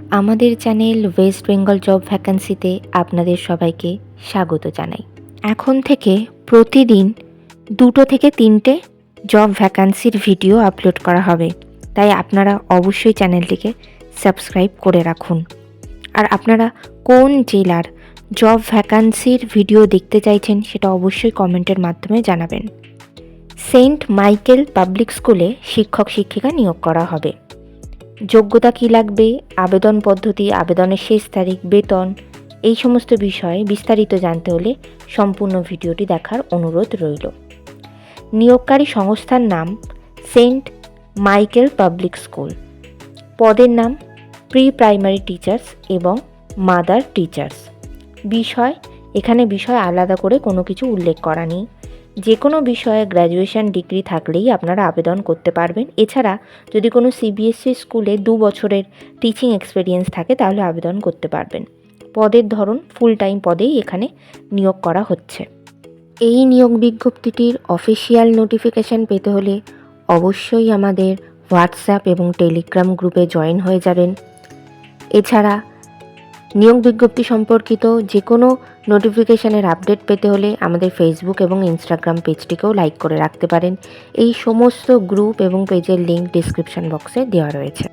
আমাদের channel West Bengal job ভ্যাকান্সিতে আপনাদের সবাইকে স্বাগত জানাই। এখন থেকে প্রতিদিন 2 থেকে 3টে জব ভ্যাকান্সির ভিডিও আপলোড করা হবে, তাই আপনারা অবশ্যই চ্যানেলটিকে সাবস্ক্রাইব করে রাখুন। আর আপনারা কোন জেলার জব ভ্যাকান্সির ভিডিও দেখতে চাইছেন সেটা অবশ্যই কমেন্টের মাধ্যমে জানাবেন। সেন্ট মাইকেল পাবলিক স্কুলে শিক্ষক শিক্ষিকা নিয়োগ করা হবে। যোগ্যতা কী লাগবে, আবেদন পদ্ধতি, আবেদনের শেষ তারিখ, বেতন, এই সমস্ত বিষয়ে বিস্তারিত জানতে হলে সম্পূর্ণ ভিডিওটি দেখার অনুরোধ রইল। নিয়োগকারী সংস্থার নাম সেন্ট মাইকেল পাবলিক স্কুল। পদের নাম প্রি প্রাইমারি টিচার্স এবং মাদার টিচার্স। এখানে বিষয় আলাদা করে কোনো কিছু উল্লেখ করা নেই। যে কোনো বিষয়ে গ্র্যাজুয়েশন ডিগ্রি থাকলেই আপনারা আবেদন করতে পারবেন। এছাড়া যদি কোনো সিবিএসসি স্কুলে 2 বছরের টিচিং এক্সপিরিয়েন্স থাকে তাহলে আবেদন করতে পারবেন। পদের ধরন ফুল টাইম পদেই এখানে নিয়োগ করা হচ্ছে। এই নিয়োগ বিজ্ঞপ্তিটির অফিসিয়াল নোটিফিকেশান পেতে হলে অবশ্যই আমাদের হোয়াটসঅ্যাপ এবং টেলিগ্রাম গ্রুপে জয়েন হয়ে যাবেন। এছাড়া নিয়োগ বিজ্ঞপ্তি সম্পর্কিত যে কোনো নোটিফিকেশানের আপডেট পেতে হলে আমাদের ফেসবুক এবং ইনস্টাগ্রাম পেজটিকেও লাইক করে রাখতে পারেন। এই সমস্ত গ্রুপ এবং পেজের লিঙ্ক ডিসক্রিপশন বক্সে দেওয়া রয়েছে।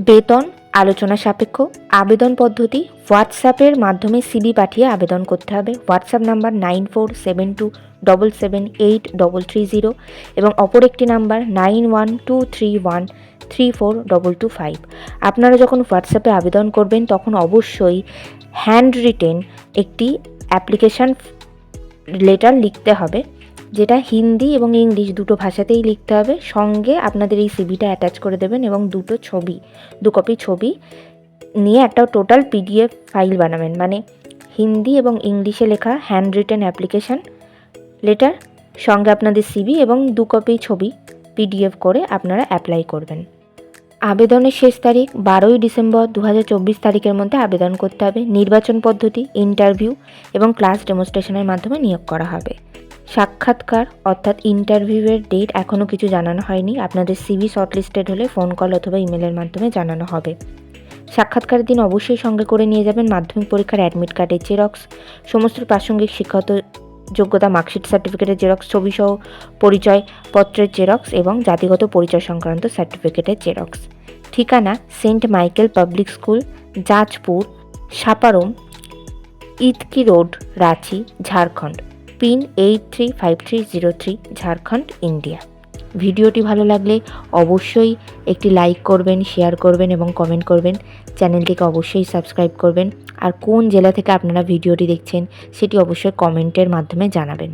বেতন আলোচনা সাপেক্ষ। আবেদন পদ্ধতি হোয়াটসঅ্যাপের মাধ্যমে সিভি পাঠিয়ে আবেদন করতে হবে। হোয়াটসঅ্যাপ নাম্বার 9472778330 এবং অপর একটি নাম্বার 9123134225। আপনারা যখন হোয়াটসঅ্যাপে আবেদন করবেন তখন অবশ্যই হ্যান্ড রিটেন একটি অ্যাপ্লিকেশান লেটার লিখতে হবে, যেটা হিন্দি এবং ইংলিশ দুটো ভাষাতেই লিখতে হবে। সঙ্গে আপনাদের এই সিভিটা অ্যাটাচ করে দেবেন এবং 2 কপি ছবি নিয়ে একটা টোটাল পিডিএফ ফাইল বানাবেন, মানে হিন্দি এবং ইংলিশে লেখা হ্যান্ড রিটেন অ্যাপ্লিকেশান লেটার, সঙ্গে আপনাদের সিভি এবং 2 কপি ছবি পিডিএফ করে আপনারা অ্যাপ্লাই করবেন। আবেদনের শেষ তারিখ 12ই ডিসেম্বর 2024 তারিখের মধ্যে আবেদন করতে হবে। নির্বাচন পদ্ধতি ইন্টারভিউ এবং ক্লাস ডেমনস্ট্রেশনের মাধ্যমে নিয়োগ করা হবে। সাক্ষাৎকার অর্থাৎ ইন্টারভিউয়ের ডেট এখনও কিছু জানানো হয়নি। আপনাদের সিভি শর্টলিস্টেড হলে ফোন কল অথবা ইমেলের মাধ্যমে জানানো হবে। সাক্ষাৎকারের দিন অবশ্যই সঙ্গে করে নিয়ে যাবেন মাধ্যমিক পরীক্ষার অ্যাডমিট কার্ডের জেরক্স, সমস্ত প্রাসঙ্গিক শিক্ষাগত যোগ্যতা মার্কশিট সার্টিফিকেটের জেরক্স, ছবিসহ পরিচয়পত্রের জেরক্স এবং জাতিগত পরিচয় সংক্রান্ত সার্টিফিকেটের জেরক্স। ঠিকানা Saint Michael Public School, Jajpur, Saparam, Itki road, Ranchi, Jharkhand. Pin 835303, Jharkhand, India. ভিডিওটি ভালো লাগলে অবশ্যই একটি লাইক করবেন, শেয়ার করবেন এবং কমেন্ট করবেন। চ্যানেলটিকে অবশ্যই সাবস্ক্রাইব করবেন। আর কোন জেলা থেকে আপনারা ভিডিওটি দেখছেন সেটি অবশ্যই কমেন্টের মাধ্যমে জানাবেন।